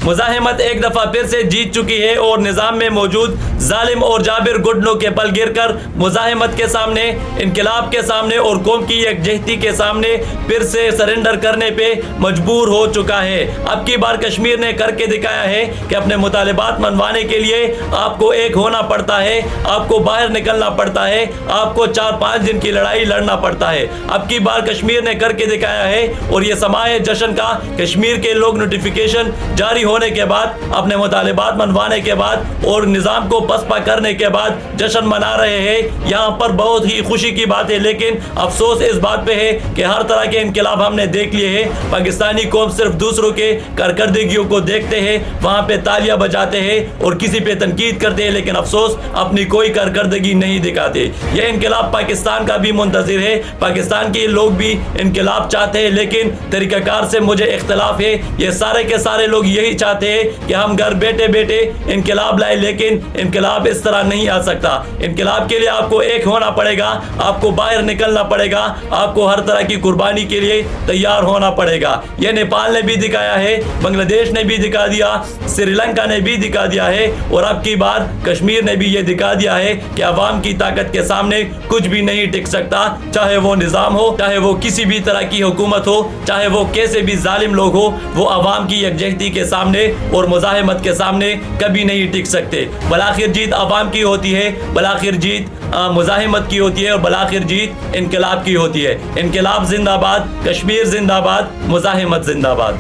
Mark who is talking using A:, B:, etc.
A: مزاحمت ایک دفعہ پھر سے جیت چکی ہے اور نظام میں موجود ظالم اور جابر گھٹنوں کے پل گر کر مزاحمت کے سامنے، انقلاب کے سامنے اور قوم کی یکجہتی کے سامنے پھر سے سرنڈر کرنے پہ مجبور ہو چکا ہے۔ اب کی بار کشمیر نے کر کے دکھایا ہے کہ اپنے مطالبات منوانے کے لیے آپ کو ایک ہونا پڑتا ہے، آپ کو باہر نکلنا پڑتا ہے، آپ کو 4-5 دن کی لڑائی لڑنا پڑتا ہے۔ اب کی بار کشمیر نے کر کے دکھایا ہے اور یہ سماع جشن کا کشمیر کے لوگ نوٹیفیکیشن جاری ہونے کے بعد، اپنے مطالبات منوانے کے بعد اور نظام کو پسپا کرنے کے بعد جشن منا رہے ہیں۔ یہاں پر بہت ہی خوشی کی بات ہے، لیکن افسوس اس بات پہ ہے کہ ہر طرح کے انقلاب ہم نے دیکھ لیے ہیں۔ پاکستانی قوم صرف دوسروں کے کارکردگیوں کو دیکھتے ہیں، وہاں پہ تالیاں بجاتے ہیں اور کسی پہ تنقید کرتے ہیں، لیکن افسوس اپنی کوئی کارکردگی نہیں دکھاتے۔ یہ انقلاب پاکستان کا بھی منتظر ہے، پاکستان کے لوگ بھی انقلاب چاہتے ہیں، لیکن طریقہ کار سے مجھے اختلاف ہے۔ یہ سارے کے سارے لوگ یہی چاہتے ہیں کہ ہم گھر بیٹھے بیٹھے انقلاب لائیں، لیکن انقلاب اس طرح نہیں آ سکتا۔ انقلاب کے لیے آپ کو ایک ہونا پڑے گا، آپ کو باہر نکلنا پڑے گا، آپ کو ہر طرح کی قربانی کے لیے تیار ہونا پڑے گا۔ یہ نیپال نے بھی دکھایا ہے، بنگلہ دیش نے بھی دکھا دیا، سری لنکا نے بھی دکھا دیا ہے اور اب کی بار کشمیر نے بھی یہ دکھا دیا ہے کہ عوام کی طاقت کے سامنے کچھ بھی نہیں ٹک سکتا، چاہے وہ نظام ہو، چاہے وہ کسی بھی طرح کی حکومت ہو، چاہے وہ کیسے بھی ظالم لوگ ہو، وہ عوام کی یکجہتی کے سامنے اور مزاحمت کے سامنے کبھی نہیں ٹک سکتے۔ بالآخر جیت عوام کی ہوتی ہے، بالآخر جیت مزاحمت کی ہوتی ہے اور بالآخر جیت انقلاب کی ہوتی ہے۔ انقلاب زندہ باد، کشمیر زندہ باد، مزاحمت زندہ باد۔